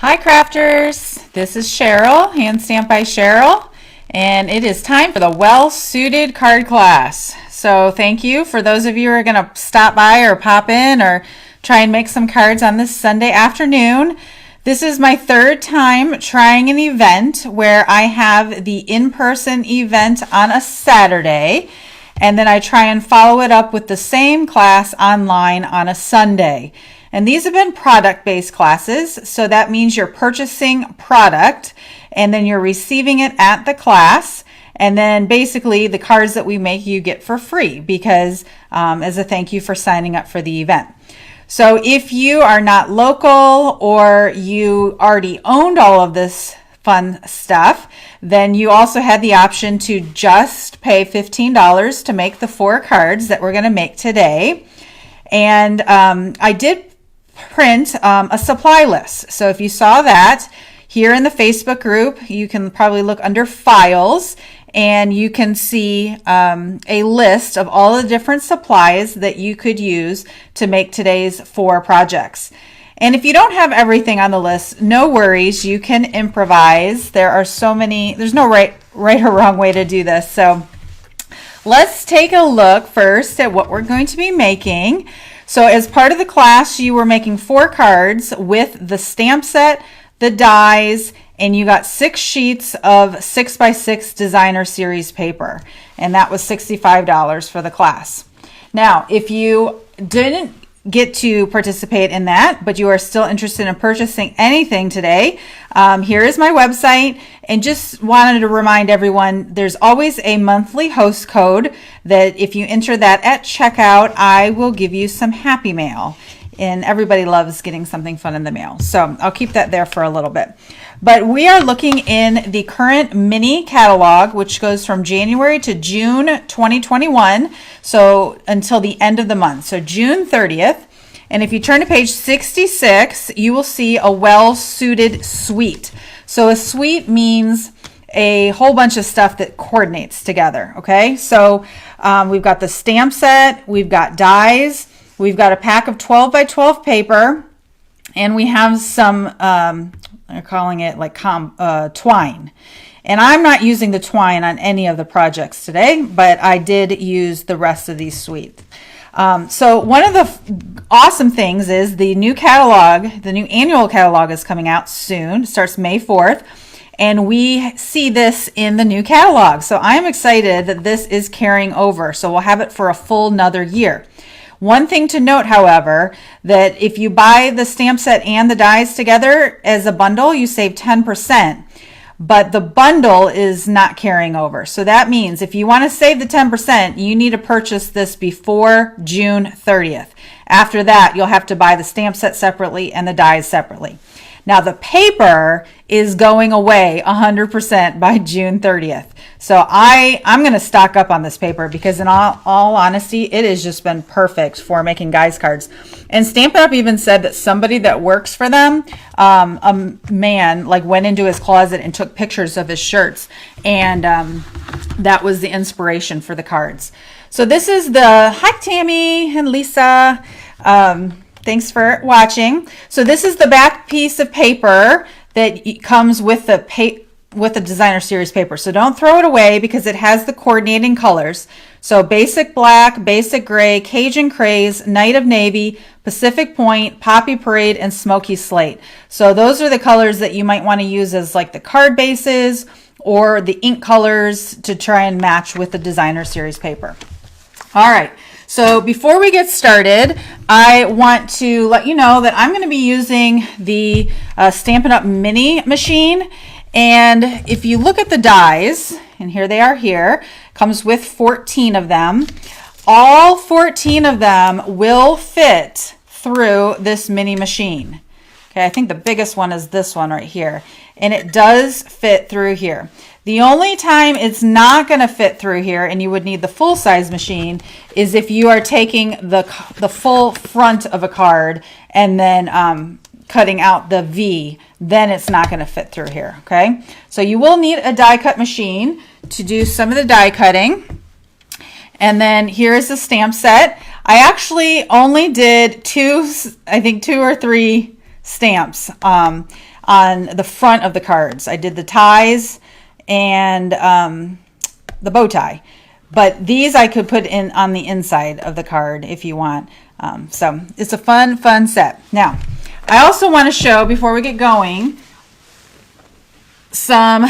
Hi crafters, this is Cheryl, Hand Stamp by Cheryl, and it is time for the well-suited card class. So thank you for those of you who are going to stop by or pop in or try and make some cards on this Sunday afternoon. This is my third time trying an event where I have the in-person event on a Saturday, and then I try and follow it up with the same class online on a Sunday. And these have been product-based classes, so that means you're purchasing product and then you're receiving it at the class, and then basically the cards that we make you get for free because as a thank you for signing up for the event. So if you are not local or you already owned all of this fun stuff, then you also had the option to just pay $15 to make the 4 cards that we're going to make today. And I did print a supply list. So if you saw that here in the Facebook group, you can probably look under files and you can see a list of all the different supplies that you could use to make today's 4 projects. And if you don't have everything on the list, no worries, you can improvise. There are so many, there's no right or wrong way to do this. So let's take a look first at what we're going to be making. So as part of the class, you were making 4 cards with the stamp set, the dies, and you got 6 sheets of 6x6 designer series paper. And that was $65 for the class. Now, if you didn't get to participate in that, but you are still interested in purchasing anything today, here is my website, and just wanted to remind everyone there's always a monthly host code that if you enter that at checkout, I will give you some happy mail, and everybody loves getting something fun in the mail, so I'll keep that there for a little bit. But we are looking in the current mini catalog, which goes from January to June 2021, so until the end of the month, so June 30th. And if you turn to page 66, you will see a well-suited suite. So a suite means a whole bunch of stuff that coordinates together, okay? So we've got the stamp set, we've got dies, we've got a pack of 12 by 12 paper, and we have some they're calling it like twine. And I'm not using the twine on any of the projects today, but I did use the rest of these suites. So one of the awesome things is the new catalog, the new annual catalog is coming out soon. It starts May 4th. And we see this in the new catalog. So I'm excited that this is carrying over. So we'll have it for a full another year. One thing to note, however, that if you buy the stamp set and the dies together as a bundle, you save 10%, but the bundle is not carrying over. So that means if you want to save the 10%, you need to purchase this before June 30th. After that, you'll have to buy the stamp set separately and the dies separately. Now the paper is going away 100% by June 30th. So I'm going to stock up on this paper because in all honesty, it has just been perfect for making guys cards. And Stampin' Up! Even said that somebody that works for them, a man, like went into his closet and took pictures of his shirts. And that was the inspiration for the cards. So this is the, hi Tammy and Lisa. Thanks for watching. So this is the back piece of paper that comes with the designer series paper. So don't throw it away because it has the coordinating colors. So basic black, basic gray, Cajun craze, night of navy, Pacific point, poppy parade, and smoky slate. So those are the colors that you might want to use as like the card bases or the ink colors to try and match with the designer series paper. All right. So before we get started, I want to let you know that I'm going to be using the Stampin' Up! Mini machine. And if you look at the dies, and here they are here, comes with 14 of them. All 14 of them will fit through this mini machine. Okay, I think the biggest one is this one right here. And it does fit through here. The only time it's not going to fit through here, and you would need the full-size machine, is if you are taking the full front of a card and then cutting out the V, then it's not going to fit through here, okay? So you will need a die cut machine to do some of the die cutting. And then here is the stamp set. I actually only did two or three stamps on on the front of the cards. I did the ties and the bow tie. But these I could put in on the inside of the card if you want. So it's a fun set. Now, I also want to show, before we get going, some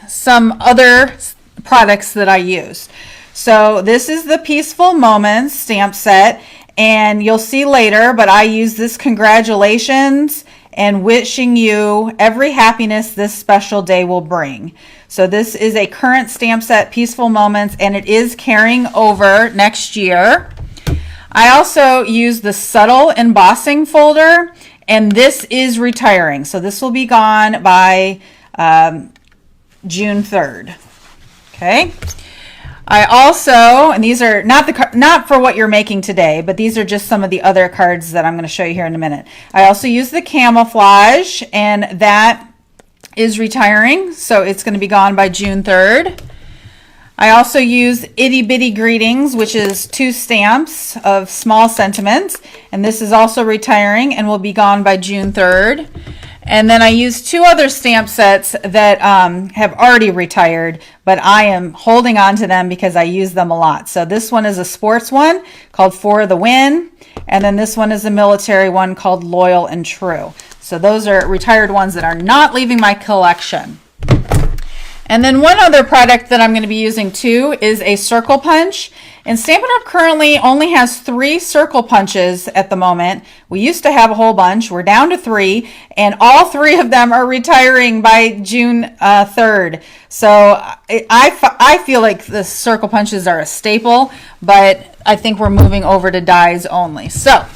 other products that I use. So this is the Peaceful Moments stamp set, and you'll see later, but I use this congratulations and wishing you every happiness this special day will bring. So this is a current stamp set, Peaceful Moments, and it is carrying over next year. I also use the Subtle Embossing folder, and this is retiring. So this will be gone by June 3rd. Okay. I also, and these are not for what you're making today, but these are just some of the other cards that I'm going to show you here in a minute. I also use the Camouflage, and that is retiring, so it's going to be gone by June 3rd. I also use Itty Bitty Greetings, which is 2 stamps of small sentiments, and this is also retiring and will be gone by June 3rd. And then I use 2 other stamp sets that have already retired, but I am holding on to them because I use them a lot. So this one is a sports one called For the Win, and then this one is a military one called Loyal and True. So those are retired ones that are not leaving my collection. And then one other product that I'm going to be using too is a circle punch. And Stampin' Up! Currently only has 3 circle punches at the moment. We used to have a whole bunch. We're down to 3, and all 3 of them are retiring by June 3rd. So I feel like the circle punches are a staple, but I think we're moving over to dies only. So, all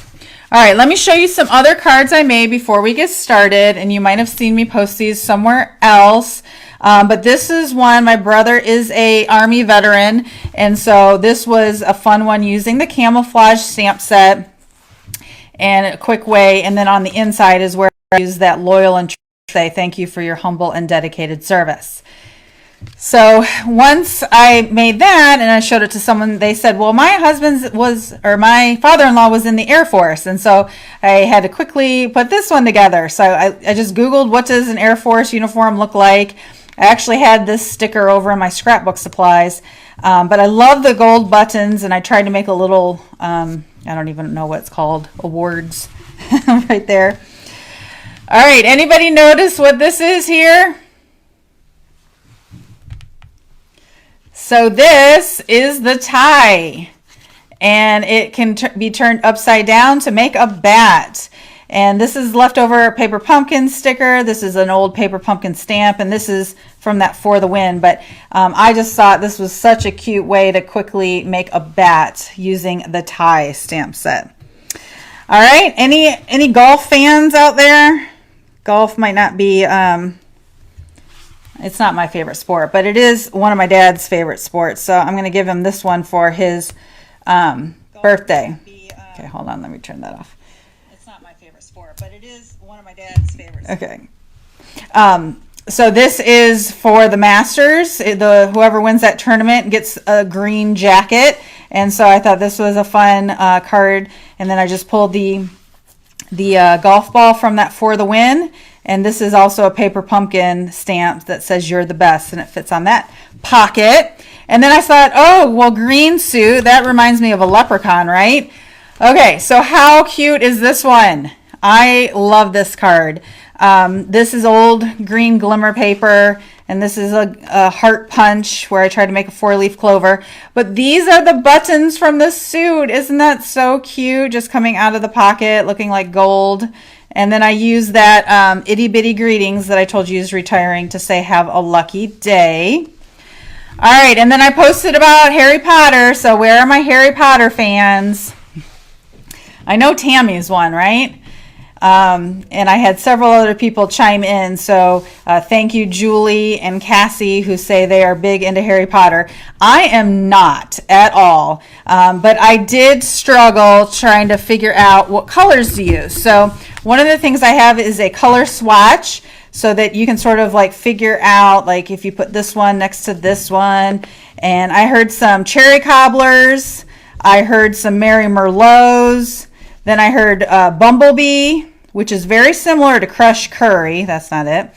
right, let me show you some other cards I made before we get started, and you might have seen me post these somewhere else. But this is one, my brother is a Army veteran, and so this was a fun one using the Camouflage stamp set and a quick way. And then on the inside is where I use that Loyal and True, say thank you for your humble and dedicated service. So once I made that and I showed it to someone, they said, well, my my father-in-law was in the Air Force, and so I had to quickly put this one together. So I just Googled, what does an Air Force uniform look like? I actually had this sticker over in my scrapbook supplies, but I love the gold buttons, and I tried to make a little, I don't even know what it's called, awards right there. All right, anybody notice what this is here? So this is the tie, and it can be turned upside down to make a bat. And this is leftover paper pumpkin sticker. This is an old paper pumpkin stamp, and this is from that For the Win. But I just thought this was such a cute way to quickly make a bat using the tie stamp set. All right, any golf fans out there? Golf might not be, it's not my favorite sport, but it is one of my dad's favorite sports. So I'm going to give him this one for his birthday. Okay, hold on, let me turn that off. But it is one of my dad's favorites. Okay. So this is for the Masters. Whoever wins that tournament gets a green jacket. And so I thought this was a fun card. And then I just pulled the golf ball from that For the Win. And this is also a paper pumpkin stamp that says you're the best, and it fits on that pocket. And then I thought, oh, well, green suit, that reminds me of a leprechaun, right? Okay, so how cute is this one? I love this card. This is old green Glimmer paper, and this is a heart punch where I tried to make a 4-leaf clover. But these are the buttons from the suit. Isn't that so cute? Just coming out of the pocket, looking like gold. And then I use that Itty Bitty Greetings that I told you is retiring to say have a lucky day. All right, and then I posted about Harry Potter. So where are my Harry Potter fans? I know Tammy's one, right? And I had several other people chime in, so thank you, Julie and Cassie, who say they are big into Harry Potter. I am not at all, but I did struggle trying to figure out what colors to use. So one of the things I have is a color swatch, so that you can sort of like figure out, like if you put this one next to this one. And I heard some cherry cobblers, I heard some Mary Merlots, then I heard Bumblebee, which is very similar to crushed curry. That's not it.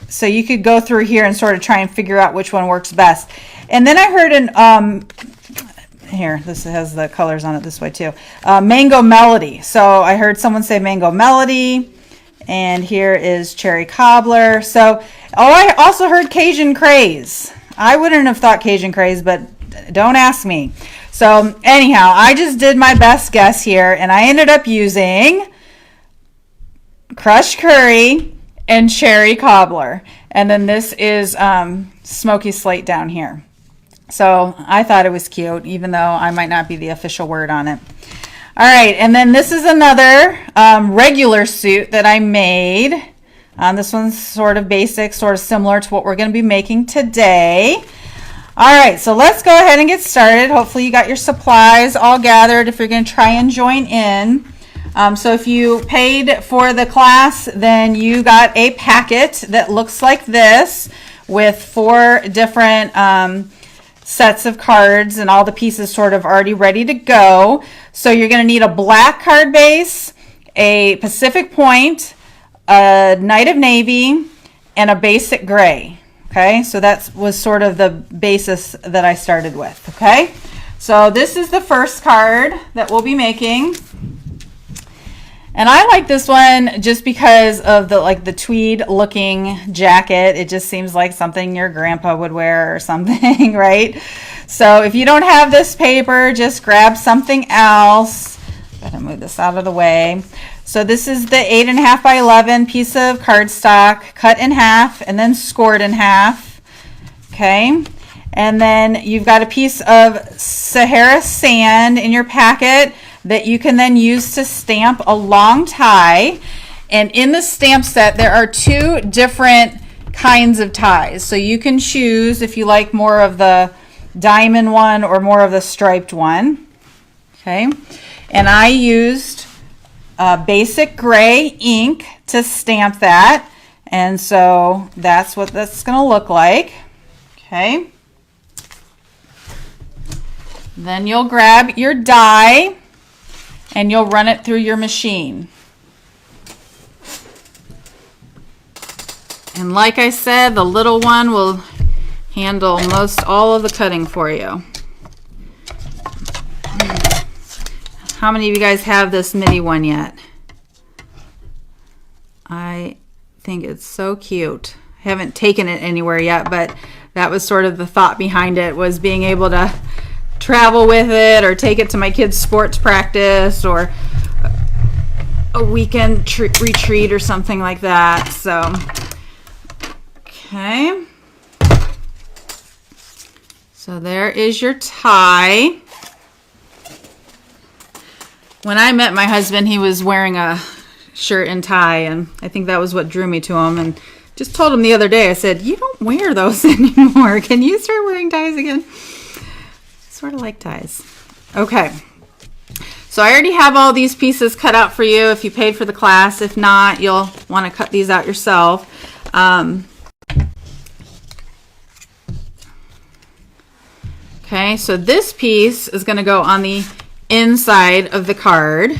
So you could go through here and sort of try and figure out which one works best. And then I heard here, this has the colors on it this way too. Mango Melody. So I heard someone say Mango Melody. And here is Cherry Cobbler. So, I also heard Cajun Craze. I wouldn't have thought Cajun Craze, but don't ask me. So anyhow, I just did my best guess here, and I ended up using crushed curry and cherry cobbler. And then this is smoky slate down here. So I thought it was cute, even though I might not be the official word on it. All right, and then this is another regular suit that I made. This one's sort of basic, sort of similar to what we're going to be making today. All right, so let's go ahead and get started. Hopefully you got your supplies all gathered if you're going to try and join in. So if you paid for the class, then you got a packet that looks like this with 4 different sets of cards and all the pieces sort of already ready to go. So you're going to need a black card base, a Pacific Point, a Night of Navy, and a basic gray. Okay, so that was sort of the basis that I started with. Okay, so this is the first card that we'll be making. And I like this one just because of the tweed looking jacket. It just seems like something your grandpa would wear or something, right? So if you don't have this paper, just grab something else. Gotta move this out of the way. So this is the 8.5 by 11 piece of cardstock, cut in half and then scored in half. Okay. And then you've got a piece of Sahara sand in your packet that you can then use to stamp a long tie. And in the stamp set, there are 2 different kinds of ties. So you can choose if you like more of the diamond one or more of the striped one. Okay. And I used basic gray ink to stamp that. And so that's what that's going to look like. Okay. Then you'll grab your die and you'll run it through your machine. And like I said, the little one will handle most all of the cutting for you. How many of you guys have this mini one yet? I think it's so cute. I haven't taken it anywhere yet, but that was sort of the thought behind it, was being able to travel with it or take it to my kids' sports practice or a weekend retreat or something like that. So, okay. So there is your tie. When I met my husband, he was wearing a shirt and tie, and I think that was what drew me to him. And just told him the other day, I said, you don't wear those anymore. Can you start wearing ties again? Sort of like ties. Okay. So I already have all these pieces cut out for you if you paid for the class. If not, you'll want to cut these out yourself. Okay, so this piece is going to go on the inside of the card.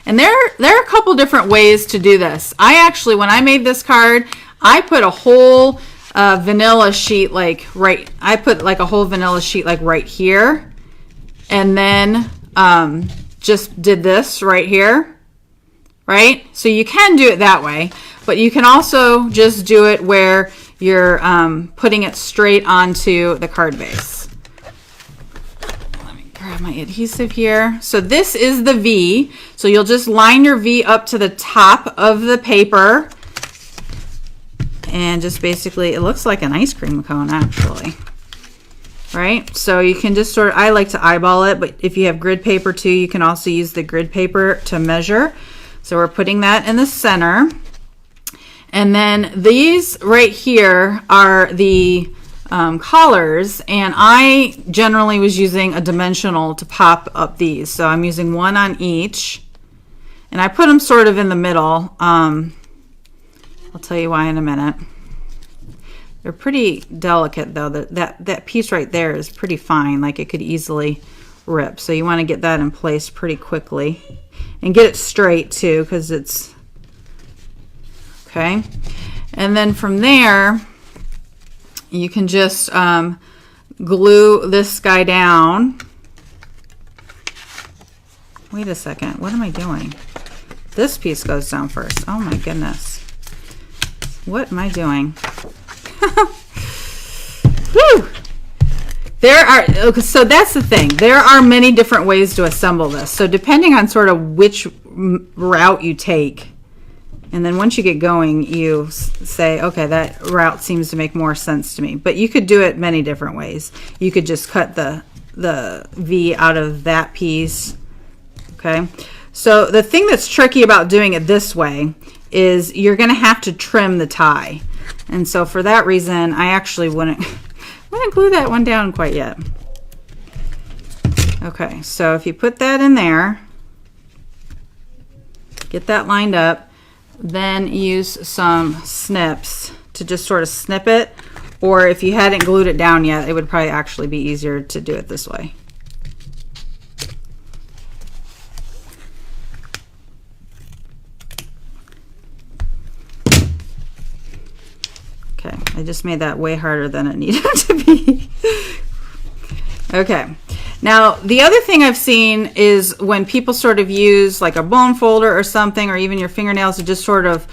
And there are a couple different ways to do this. I actually, when I made this card, I put a whole vanilla sheet I put like a whole vanilla sheet like right here, and then just did this right here, right? So you can do it that way, but you can also just do it where you're putting it straight onto the card base. Let me grab my adhesive here. So this is the V, so you'll just line your V up to the top of the paper. And just basically, it looks like an ice cream cone actually, right? So you can just sort of, I like to eyeball it, but if you have grid paper too, you can also use the grid paper to measure. So we're putting that in the center. And then these right here are the collars, and I generally was using a dimensional to pop up these. So I'm using 1 on each, and I put them sort of in the middle. I'll tell you why in a minute. They're pretty delicate though. That piece right there is pretty fine. Like it could easily rip. So you want to get that in place pretty quickly and get it straight too, because it's okay. And then from there you can just glue this guy down. Wait a second, what am I doing? This piece goes down first. Oh my goodness. What am I doing? Whew. So that's the thing. There are many different ways to assemble this. So depending on sort of which route you take, and then once you get going, you say, okay, that route seems to make more sense to me. But you could do it many different ways. You could just cut the V out of that piece. Okay. So the thing that's tricky about doing it this way is you're going to have to trim the tie. And so for that reason, I actually wouldn't glue that one down quite yet. Okay, so if you put that in there, get that lined up, then use some snips to just sort of snip it. Or if you hadn't glued it down yet, it would probably actually be easier to do it this way. Okay, I just made that way harder than it needed to be. Okay, now the other thing I've seen is when people sort of use like a bone folder or something, or even your fingernails, to just sort of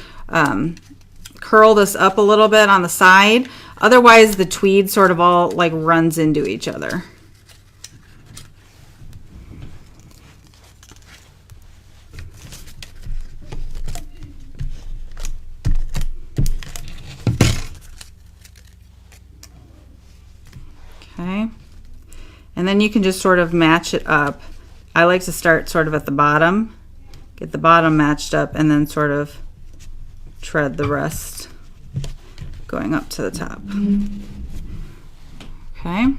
curl this up a little bit on the side. Otherwise the tweed sort of all like runs into each other. Okay, and then you can just sort of match it up. I like to start sort of at the bottom, get the bottom matched up, and then sort of tread the rest going up to the top. Okay,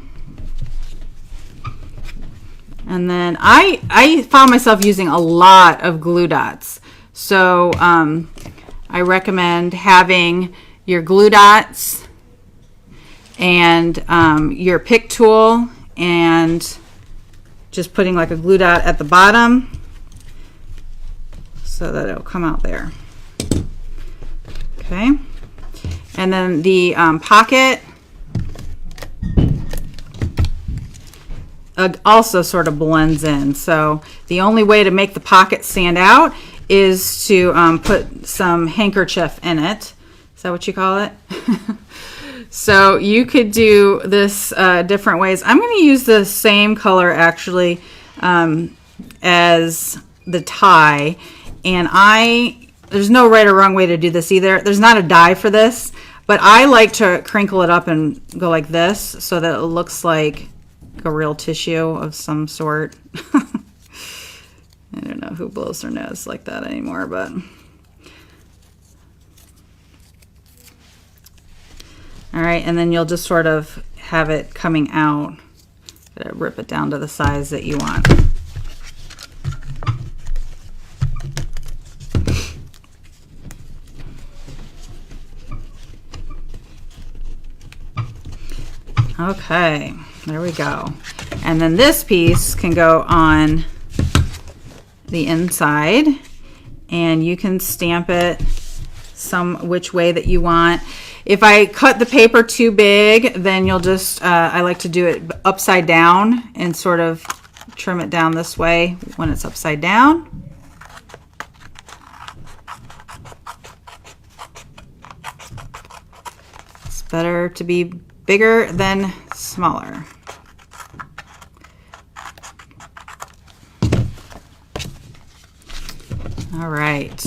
and then I found myself using a lot of glue dots, so I recommend having your glue dots and your pick tool, and just putting like a glue dot at the bottom so that it'll come out there. Okay, and then the pocket also sort of blends in. So the only way to make the pocket stand out is to put some handkerchief in it. Is that what you call it? So you could do this different ways. I'm going to use the same color actually as the tie, and there's no right or wrong way to do this either. There's not a die for this, but I like to crinkle it up and go like this so that it looks like a real tissue of some sort. I don't know who blows their nose like that anymore, but all right, and then you'll just sort of have it coming out. Gotta rip it down to the size that you want. Okay, there we go. And then this piece can go on the inside, and you can stamp it some which way that you want. If I cut the paper too big, then you'll just, I like to do it upside down and sort of trim it down this way when it's upside down. It's better to be bigger than smaller. All right.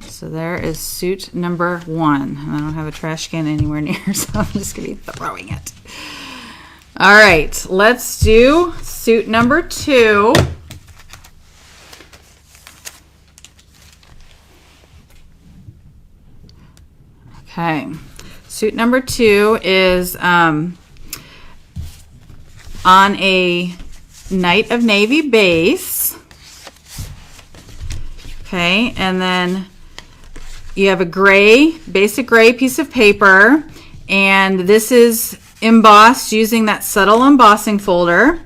So there is suit number 1. I don't have a trash can anywhere near, so I'm just going to be throwing it. All right, let's do suit number 2. Okay, suit number 2 is on a Night of Navy base. Okay, and then you have a gray, basic gray piece of paper, and this is embossed using that subtle embossing folder.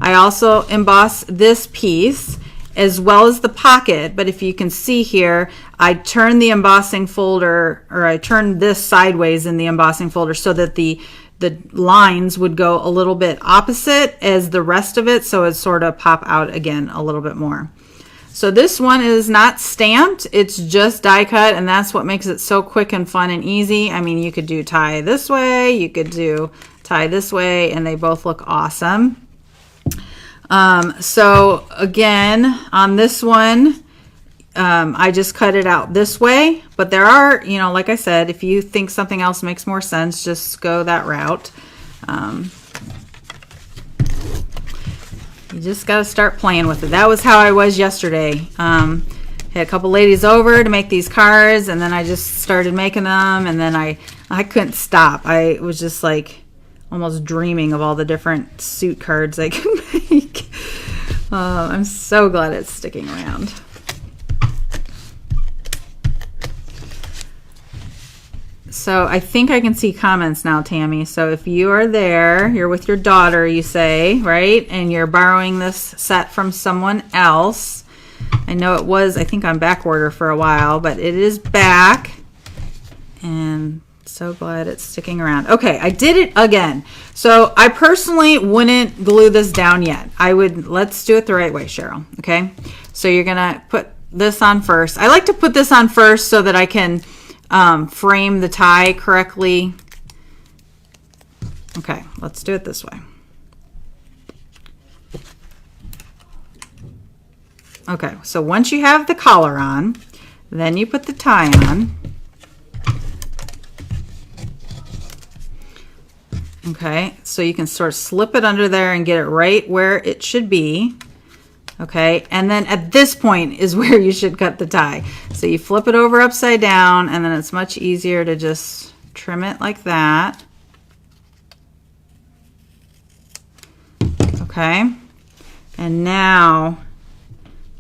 I also emboss this piece as well as the pocket, but if you can see here, I turn the embossing folder, or I turn this sideways in the embossing folder so that the lines would go a little bit opposite as the rest of it, so it sort of pop out again a little bit more. So this one is not stamped, it's just die cut, and that's what makes it so quick and fun and easy. I mean, you could do tie this way, you could do tie this way, and they both look awesome. So again, on this one, I just cut it out this way, but there are, you know, like I said, if you think something else makes more sense, just go that route. You just got to start playing with it. That was how I was yesterday. Had a couple ladies over to make these cards, and then I just started making them, and then I couldn't stop. I was just like almost dreaming of all the different suit cards I can make. I'm so glad it's sticking around. So I think I can see comments now, Tammy. So if you are there, you're with your daughter, you say, right? And you're borrowing this set from someone else. I know it was, I think, on back order for a while, but it is back. And so glad it's sticking around. Okay, I did it again. So I personally wouldn't glue this down yet. Let's do it the right way, Cheryl. Okay, so you're gonna put this on first. I like to put this on first so that I can frame the tie correctly. Okay, let's do it this way. Okay, so once you have the collar on, then you put the tie on. Okay, so you can sort of slip it under there and get it right where it should be. Okay, and then at this point is where you should cut the tie. So you flip it over upside down, and then it's much easier to just trim it like that. Okay, and now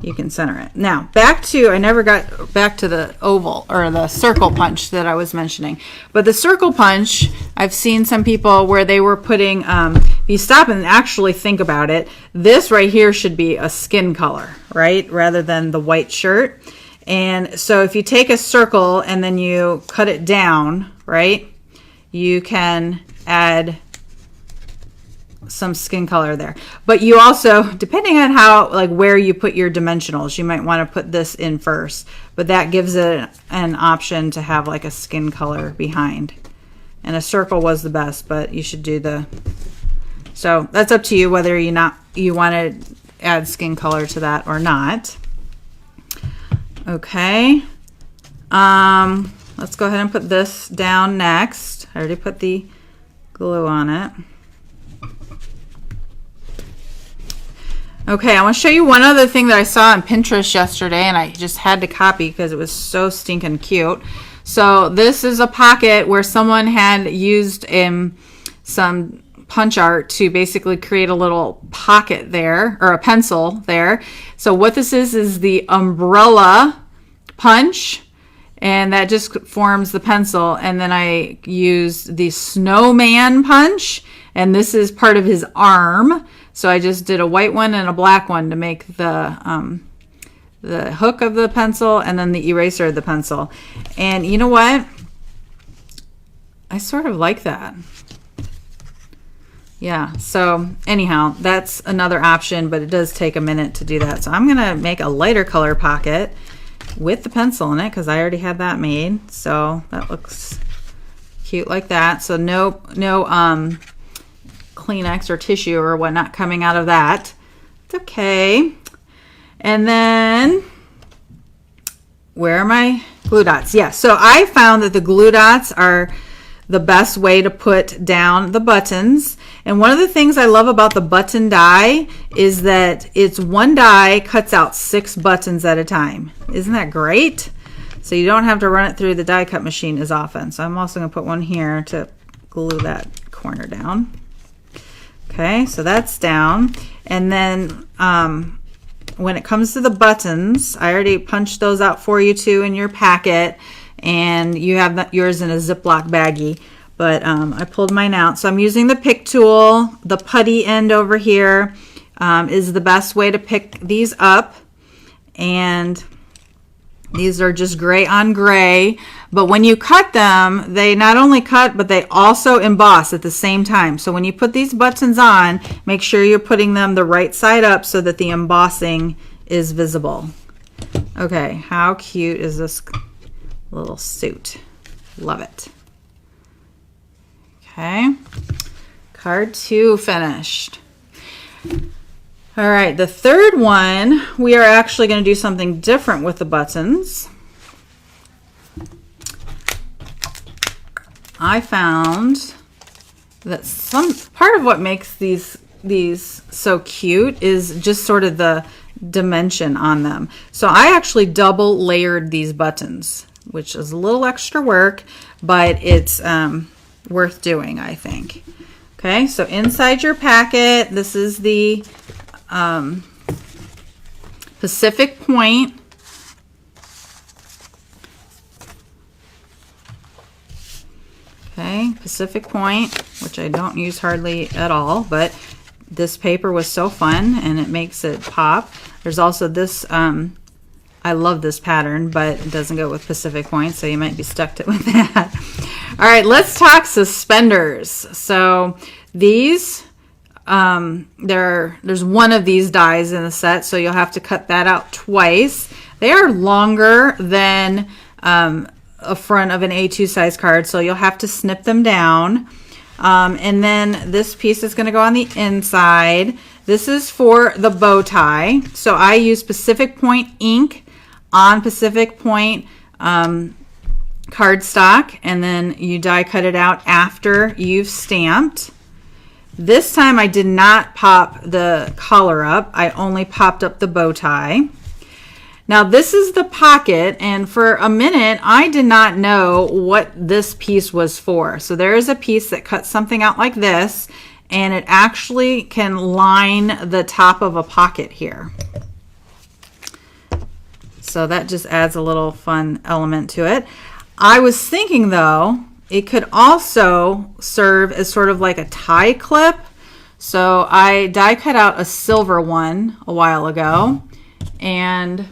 you can center it. Now I never got back to the oval or the circle punch that I was mentioning. But the circle punch, I've seen some people where they were putting, if you stop and actually think about it, this right here should be a skin color, right? Rather than the white shirt. And so if you take a circle and then you cut it down, right? You can add some skin color there, but you also, depending on how, like where you put your dimensionals, you might want to put this in first, but that gives it an option to have like a skin color behind, and a circle was the best, but you should do so that's up to you whether you want to add skin color to that or not. Okay, let's go ahead and put this down next. I already put the glue on it. Okay, I want to show you one other thing that I saw on Pinterest yesterday, and I just had to copy because it was so stinking cute. So this is a pocket where someone had used some punch art to basically create a little pocket there, or a pencil there. So what this is the umbrella punch, and that just forms the pencil. And then I used the snowman punch, and this is part of his arm. So I just did a white one and a black one to make the hook of the pencil and then the eraser of the pencil. And you know what? I sort of like that. Yeah, so anyhow, that's another option, but it does take a minute to do that. So I'm gonna make a lighter color pocket with the pencil in it because I already had that made. So that looks cute like that. So no Kleenex or tissue or whatnot coming out of that. It's okay. And then where are my glue dots? Yeah, so I found that the glue dots are the best way to put down the buttons. And one of the things I love about the button die is that it's one die cuts out 6 buttons at a time. Isn't that great? So you don't have to run it through the die cut machine as often. So I'm also going to put one here to glue that corner down. Okay, so that's down. And then when it comes to the buttons, I already punched those out for you too in your packet, and you have yours in a Ziploc baggie, but I pulled mine out. So I'm using the pick tool, the putty end over here. is the best way to pick these up. And these are just gray on gray, but when you cut them, they not only cut, but they also emboss at the same time. So when you put these buttons on, make sure you're putting them the right side up so that the embossing is visible. Okay, how cute is this little suit? Love it. Okay, card 2 finished. All right, the third one, we are actually going to do something different with the buttons. I found that some part of what makes these so cute is just sort of the dimension on them. So I actually double layered these buttons, which is a little extra work, but it's worth doing, I think. Okay, so inside your packet, this is the Pacific Point. Okay, Pacific Point, which I don't use hardly at all, but this paper was so fun and it makes it pop. There's also this, I love this pattern, but it doesn't go with Pacific Point, so you might be stuck with that. All right, let's talk suspenders. So these, there's one of these dies in the set, so you'll have to cut that out twice. They are longer than a front of an A2 size card, so you'll have to snip them down. And then this piece is going to go on the inside. This is for the bow tie. So I use Pacific Point ink on Pacific Point cardstock, and then you die cut it out after you've stamped. This time I did not pop the collar up. I only popped up the bow tie. Now this is the pocket, and for a minute I did not know what this piece was for. So there is a piece that cuts something out like this, and it actually can line the top of a pocket here. So that just adds a little fun element to it. I was thinking though, it could also serve as sort of like a tie clip. So I die cut out a silver one a while ago, and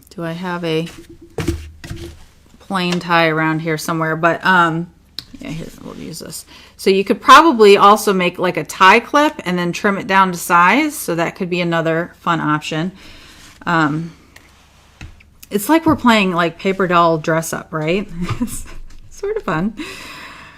do I have a plain tie around here somewhere? But yeah, here, we'll use this. So you could probably also make like a tie clip and then trim it down to size. So that could be another fun option. It's like we're playing like paper doll dress up, right? It's sort of fun.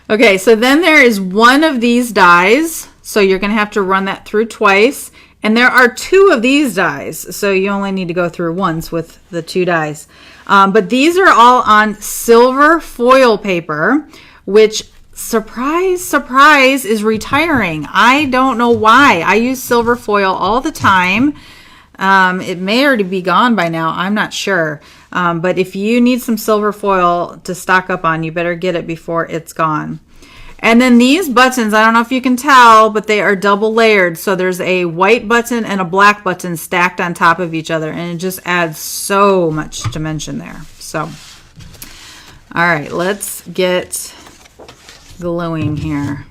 Okay, so then there is one of these dies. So you're going to have to run that through twice. And there are two of these dies, so you only need to go through once with the two dies. But these are all on silver foil paper, which, surprise, surprise, is retiring. I don't know why. I use silver foil all the time. It may already be gone by now. I'm not sure. But if you need some silver foil to stock up on, you better get it before it's gone. And then these buttons, I don't know if you can tell, but they are double layered. So there's a white button and a black button stacked on top of each other, and it just adds so much dimension there. So, all right, let's get gluing here.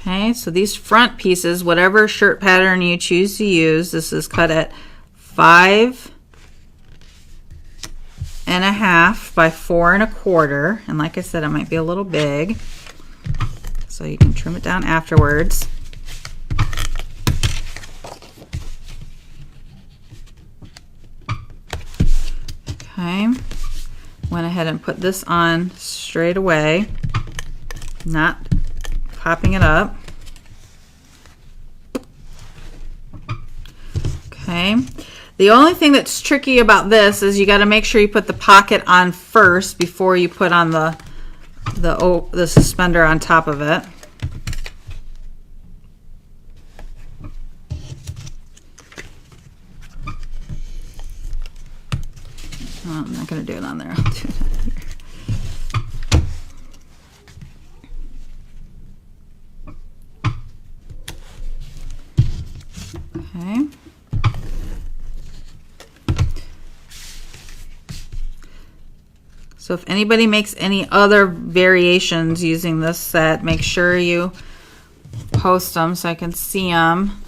Okay, so these front pieces, whatever shirt pattern you choose to use, this is cut at 5.5 by 4 1/4. And like I said, it might be a little big, so you can trim it down afterwards. Okay, went ahead and put this on straight away, not popping it up. Okay, the only thing that's tricky about this is you got to make sure you put the pocket on first before you put on the suspender on top of it. Oh, I'm not going to do it on there. I'll do it on here. So if anybody makes any other variations using this set, make sure you post them so I can see them.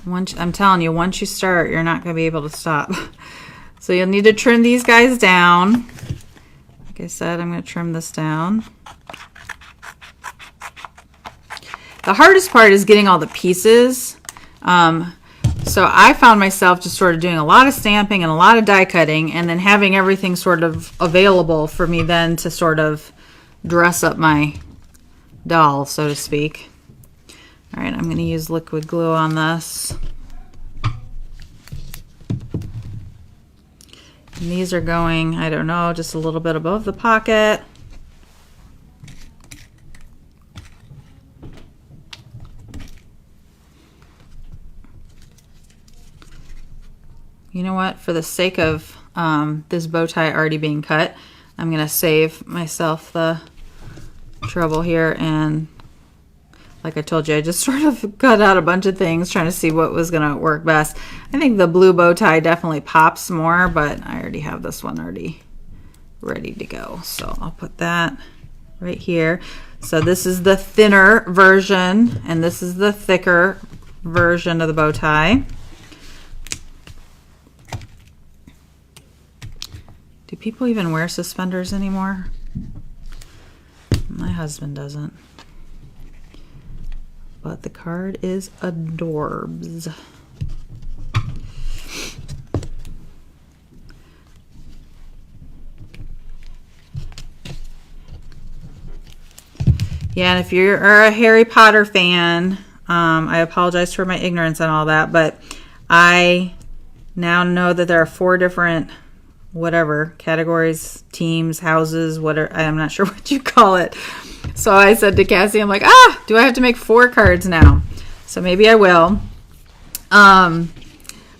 I'm telling you, once you start, you're not going to be able to stop. So you'll need to trim these guys down. Like I said, I'm going to trim this down. The hardest part is getting all the pieces. So I found myself just sort of doing a lot of stamping and a lot of die cutting, and then having everything sort of available for me then to sort of dress up my doll, so to speak. All right, I'm going to use liquid glue on this. And these are going, I don't know, just a little bit above the pocket. You know what? For the sake of this bow tie already being cut, I'm going to save myself the trouble here. And like I told you, I just sort of cut out a bunch of things trying to see what was going to work best. I think the blue bow tie definitely pops more, but I already have this one already ready to go. So I'll put that right here. So this is the thinner version, and this is the thicker version of the bow tie. Do people even wear suspenders anymore? My husband doesn't. But the card is adorbs. Yeah, and if you're a Harry Potter fan, I apologize for my ignorance and all that, but I now know that there are 4 different whatever categories, teams, houses, whatever. I'm not sure what you call it. So I said to Cassie, I'm like, do I have to make 4 cards now? So maybe I will. But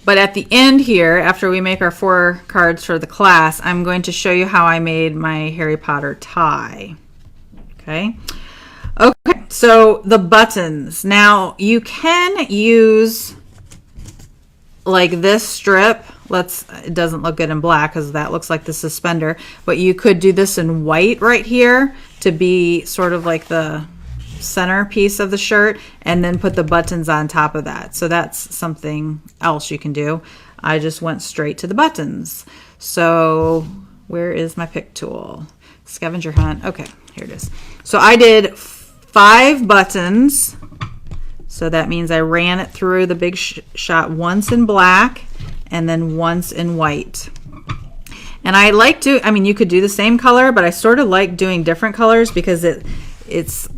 at the end here, after we make our 4 cards for the class, I'm going to show you how I made my Harry Potter tie. Okay. Okay, so the buttons. Now you can use like this strip. It doesn't look good in black because that looks like the suspender, but you could do this in white right here to be sort of like the center piece of the shirt, and then put the buttons on top of that. So that's something else you can do. I just went straight to the buttons. So where is my pick tool? Scavenger hunt. Okay, here it is. So I did 5 buttons. So that means I ran it through the big shot once in black and then once in white. And I like to, I mean, you could do the same color, but I sort of like doing different colors because it's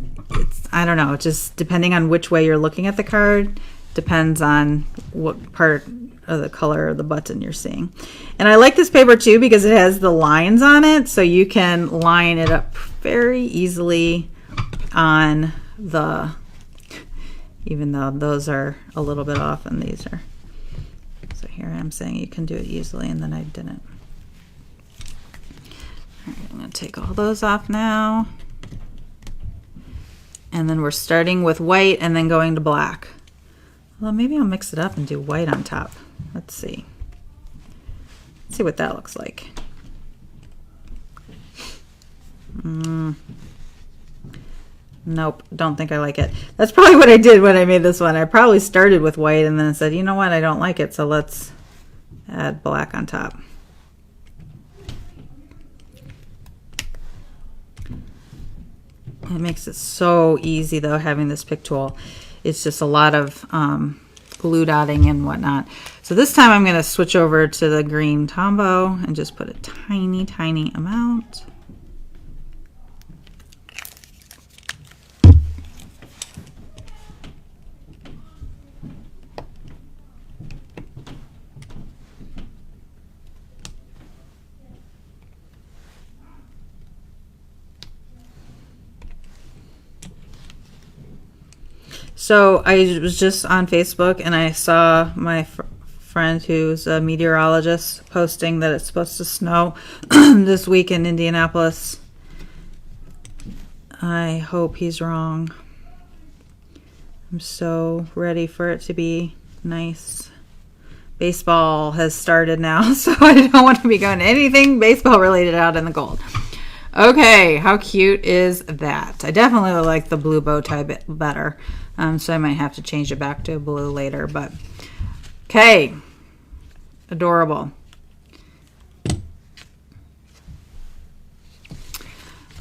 I don't know, just depending on which way you're looking at the card, depends on what part of the color of the button you're seeing. And I like this paper too because it has the lines on it, so you can line it up very easily on the, even though those are a little bit off and these are. So here I'm saying you can do it easily, and then I didn't. All right, I'm going to take all those off now. And then we're starting with white and then going to black. Well, maybe I'll mix it up and do white on top. Let's see. Let's see what that looks like. Nope, don't think I like it. That's probably what I did when I made this one. I probably started with white and then said, you know what, I don't like it, so let's add black on top. It makes it so easy though, having this pick tool. It's just a lot of glue dotting and whatnot. So this time I'm going to switch over to the green Tombow and just put a tiny, tiny amount. So I was just on Facebook and I saw my friend who's a meteorologist posting that it's supposed to snow this week in Indianapolis. I hope he's wrong. I'm so ready for it to be nice. Baseball has started now, so I don't want to be going to anything baseball related out in the cold. Okay, how cute is that? I definitely like the blue bow tie bit better. So I might have to change it back to blue later, but okay. Adorable.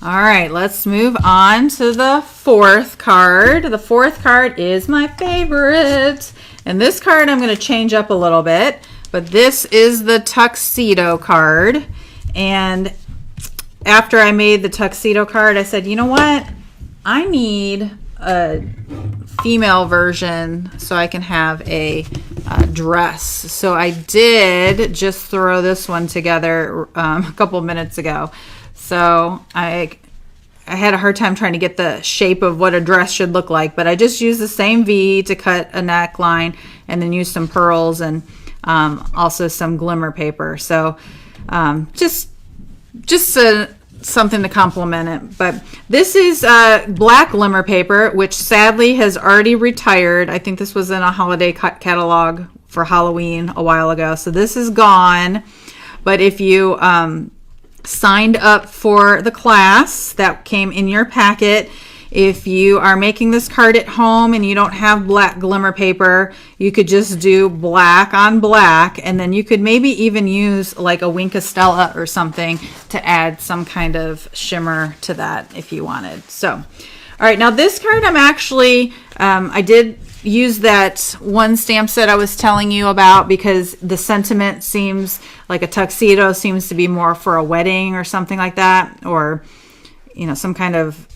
All right, let's move on to the fourth card. The fourth card is my favorite. And this card I'm going to change up a little bit, but this is the Tuxedo card. And after I made the Tuxedo card, I said, you know what? I need a female version so I can have a dress. So I did just throw this one together a couple minutes ago. So I had a hard time trying to get the shape of what a dress should look like, but I just used the same V to cut a neckline and then used some pearls and also some glimmer paper. So just something to complement it. But this is black glimmer paper, which sadly has already retired. I think this was in a holiday catalog for Halloween a while ago. So this is gone. But if you signed up for the class that came in your packet, if you are making this card at home and you don't have black glimmer paper, you could just do black on black, and then you could maybe even use like a Wink of Stella or something to add some kind of shimmer to that if you wanted. So, all right, now this card I'm actually, I did use that one stamp set I was telling you about because the sentiment seems like a tuxedo seems to be more for a wedding or something like that, or you know, some kind of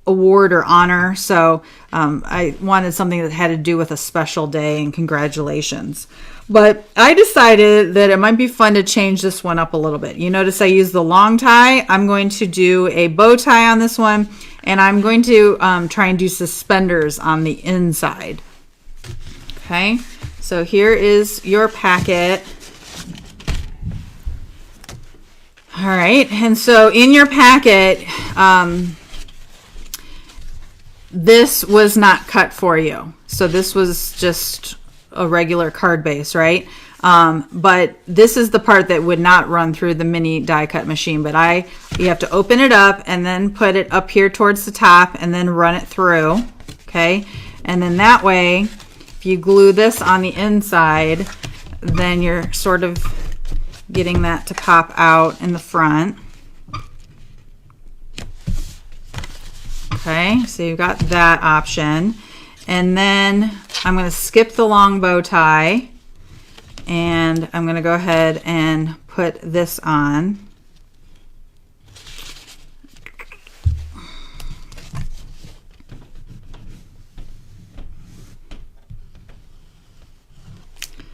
award or honor. So I wanted something that had to do with a special day and congratulations. But I decided that it might be fun to change this one up a little bit. You notice I used the long tie. I'm going to do a bow tie on this one, and I'm going to try and do suspenders on the inside. Okay, so here is your packet. All right, and so in your packet, this was not cut for you. So this was just a regular card base, right? But this is the part that would not run through the mini die cut machine. But you have to open it up and then put it up here towards the top and then run it through, okay? And then that way, if you glue this on the inside, then you're sort of getting that to pop out in the front. Okay, so you've got that option. And then I'm going to skip the long bow tie, and I'm going to go ahead and put this on.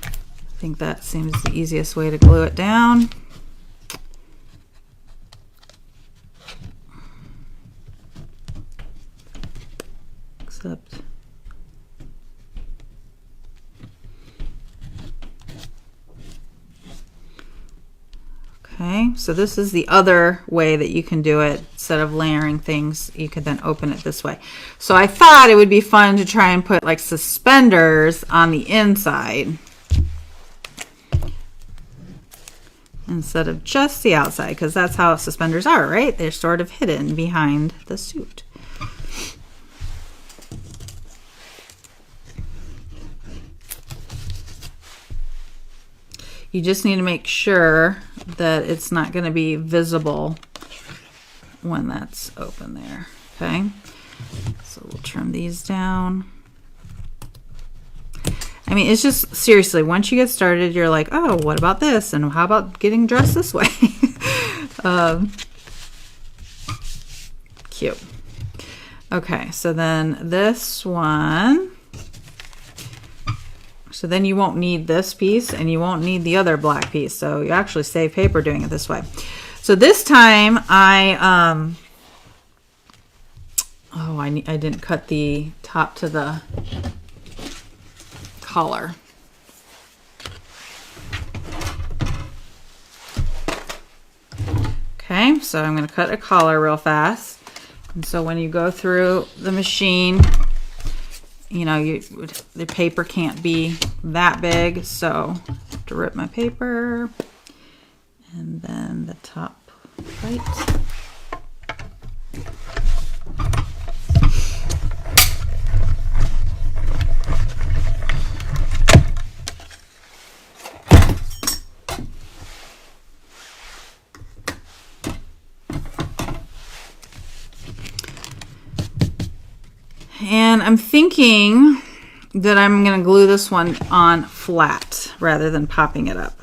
I think that seems the easiest way to glue it down. Except okay, so this is the other way that you can do it. Instead of layering things, you could then open it this way. So I thought it would be fun to try and put like suspenders on the inside instead of just the outside, because that's how suspenders are, right? They're sort of hidden behind the suit. You just need to make sure that it's not going to be visible when that's open there, okay? So we'll trim these down. I mean, it's just, seriously, once you get started, you're like, oh, what about this? And how about getting dressed this way? Cute. Okay, so then this one, so then you won't need this piece and you won't need the other black piece. So you actually save paper doing it this way. So this time I didn't cut the top to the collar. Okay, so I'm going to cut a collar real fast. And so when you go through the machine, you know, the paper can't be that big, so I have to rip my paper, and then the top right. And I'm thinking that I'm going to glue this one on flat rather than popping it up.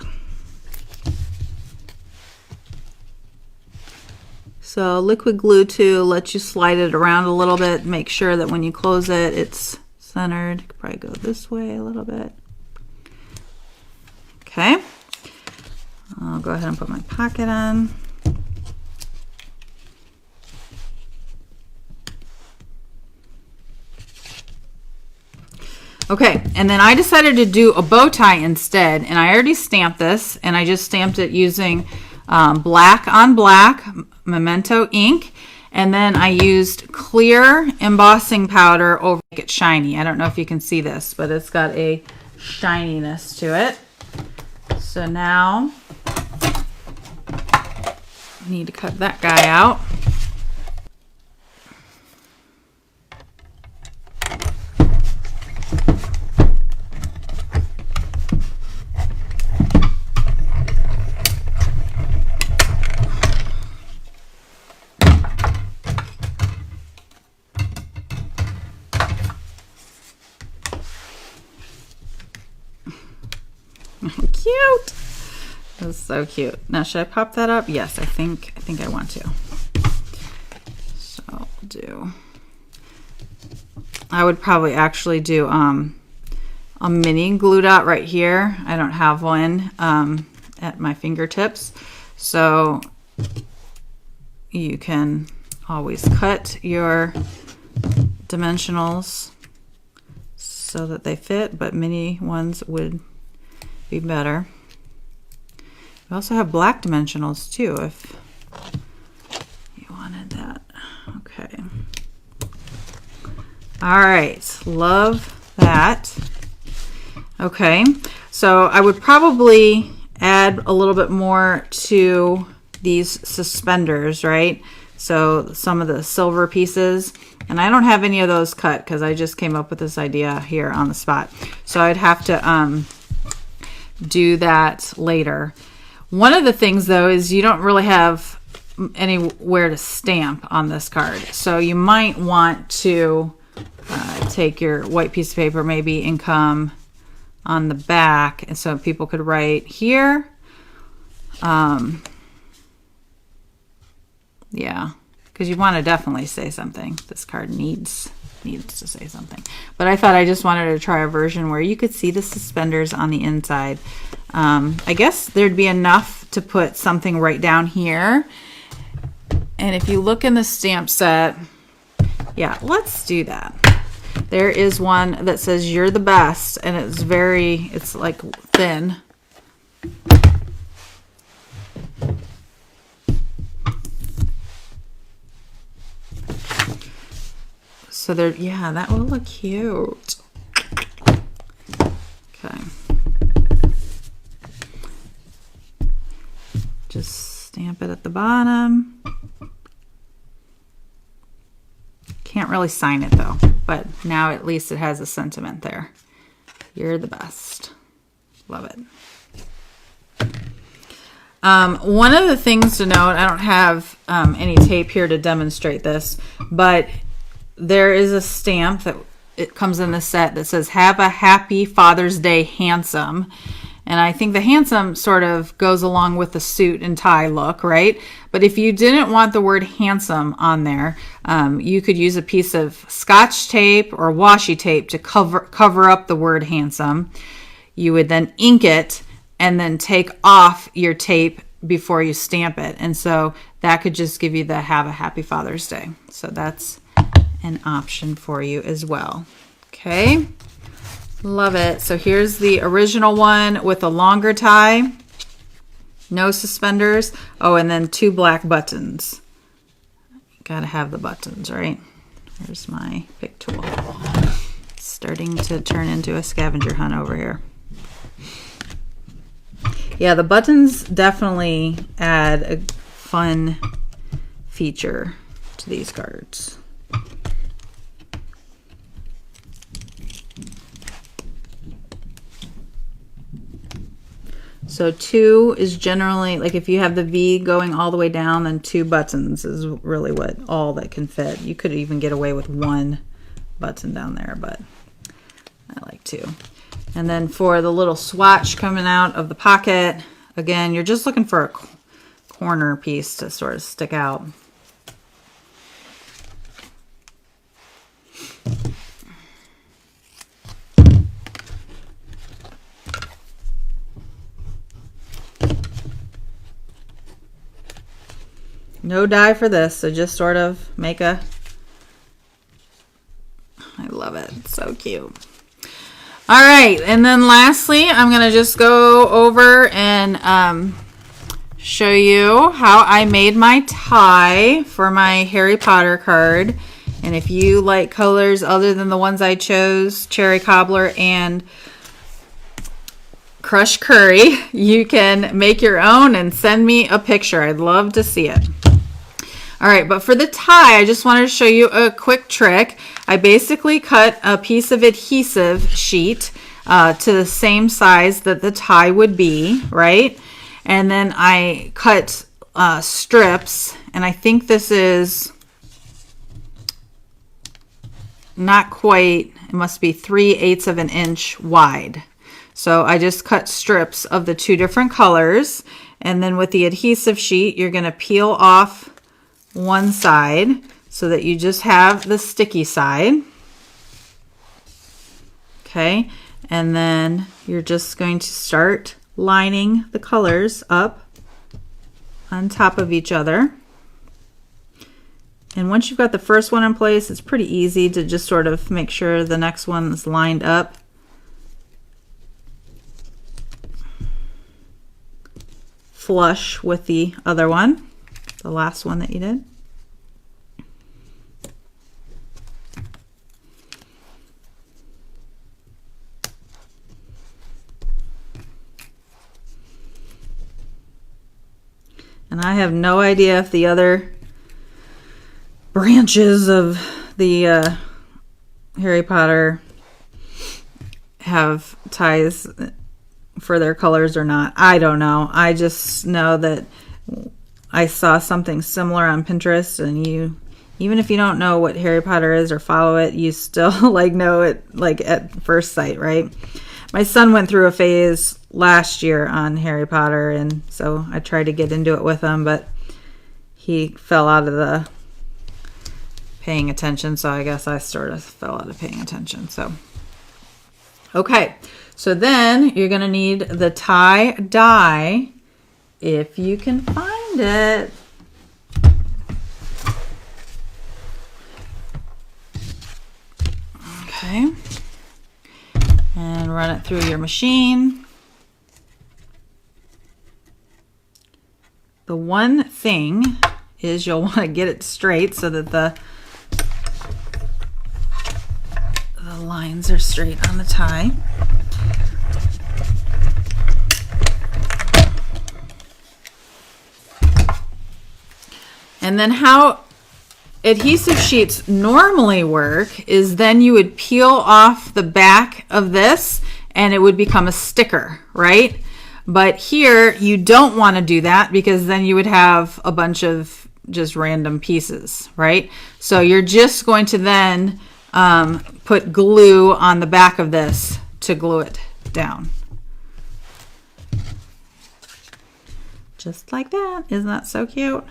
So liquid glue too lets you slide it around a little bit, make sure that when you close it, it's centered. You could probably go this way a little bit. Okay. I'll go ahead and put my pocket on. Okay, and then I decided to do a bow tie instead, and I already stamped this, and I just stamped it using black on black Memento ink, and then I used clear embossing powder over to make it shiny. I don't know if you can see this, but it's got a shininess to it. So now I need to cut that guy out. Cute. That's so cute. Now, should I pop that up? Yes, I think I want to. So I'll do. I would probably actually do a mini glue dot right here. I don't have one at my fingertips, so you can always cut your dimensionals so that they fit, but mini ones would be better. We also have black dimensionals too if you wanted that. Okay. All right, love that. Okay, so I would probably add a little bit more to these suspenders, right? So some of the silver pieces, and I don't have any of those cut because I just came up with this idea here on the spot. So I'd have to do that later. One of the things though is you don't really have anywhere to stamp on this card, so you might want to take your white piece of paper maybe and come on the back, and so people could write here. Yeah, because you want to definitely say something. This card needs to say something. But I thought I just wanted to try a version where you could see the suspenders on the inside. I guess there'd be enough to put something right down here. And if you look in the stamp set, yeah, let's do that. There is one that says "You're the best," and it's like thin. So there, yeah, that will look cute. Okay. Just stamp it at the bottom. Can't really sign it though, but now at least it has a sentiment there. You're the best. Love it. One of the things to note, I don't have any tape here to demonstrate this, but there is a stamp that it comes in the set that says "Have a happy Father's Day, handsome." And I think the handsome sort of goes along with the suit and tie look, right? But if you didn't want the word handsome on there, you could use a piece of Scotch tape or washi tape to cover up the word handsome. You would then ink it and then take off your tape before you stamp it. And so that could just give you the "Have a happy Father's Day." So that's an option for you as well. Okay. Love it. So here's the original one with a longer tie, no suspenders. Oh, and then 2 black buttons. Gotta have the buttons, right? Here's my pick tool. It's starting to turn into a scavenger hunt over here. Yeah, the buttons definitely add a fun feature to these cards. So 2 is generally, like if you have the V going all the way down, then 2 buttons is really what all that can fit. You could even get away with 1 button down there, but I like 2. And then for the little swatch coming out of the pocket, again, you're just looking for a corner piece to sort of stick out. No die for this, so just sort of make a, I love it, it's so cute. All right, and then lastly, I'm gonna just go over and show you how I made my tie for my Harry Potter card. And if you like colors other than the ones I chose, Cherry Cobbler and Crushed Curry, you can make your own and send me a picture. I'd love to see it. All right, but for the tie, I just wanted to show you a quick trick. I basically cut a piece of adhesive sheet to the same size that the tie would be, right? And then I cut strips, and I think this is not quite, it must be 3/8 of an inch wide. So I just cut strips of the 2 different colors, and then with the adhesive sheet, you're gonna peel off one side so that you just have the sticky side. Okay, and then you're just going to start lining the colors up on top of each other. And once you've got the first one in place, it's pretty easy to just sort of make sure the next one is lined up. Flush with the other one, the last one that you did. And I have no idea if the other branches of the Harry Potter have ties for their colors or not. I don't know. I just know that I saw something similar on Pinterest, and even if you don't know what Harry Potter is or follow it, you still like know it like at first sight, right? My son went through a phase last year on Harry Potter, and so I tried to get into it with him, but he fell out of the paying attention, so I guess I sort of fell out of paying attention. So okay, so then you're gonna need the tie die if you can find it. Okay, and run it through your machine. The one thing is you'll want to get it straight so that the lines are straight on the tie. And then how adhesive sheets normally work is then you would peel off the back of this and it would become a sticker, right? But here you don't want to do that because then you would have a bunch of just random pieces, right? So you're just going to then put glue on the back of this to glue it down. Just like that. Isn't that so cute?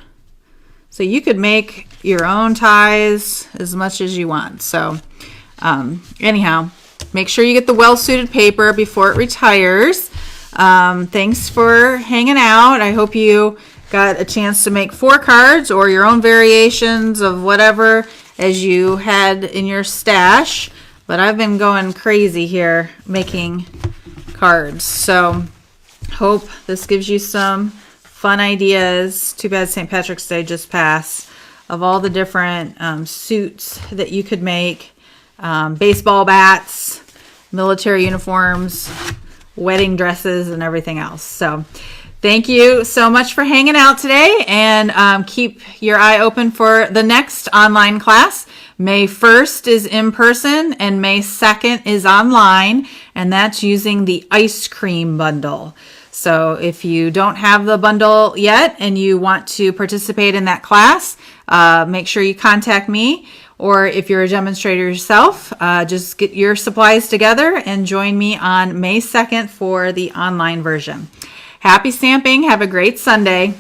So you could make your own ties as much as you want. So anyhow, make sure you get the well-suited paper before it retires. Thanks for hanging out. I hope you got a chance to make 4 cards or your own variations of whatever as you had in your stash. But I've been going crazy here making cards. So hope this gives you some fun ideas. Too bad St. Patrick's Day just passed, of all the different suits that you could make. Baseball bats, military uniforms, wedding dresses, and everything else. So Thank you so much for hanging out today, and keep your eye open for the next online class. May 1st is in person and May 2nd is online, and that's using the ice cream bundle. So if you don't have the bundle yet and you want to participate in that class, make sure you contact me. Or if you're a demonstrator yourself, just get your supplies together and join me on May 2nd for the online version. Happy stamping. Have a great Sunday.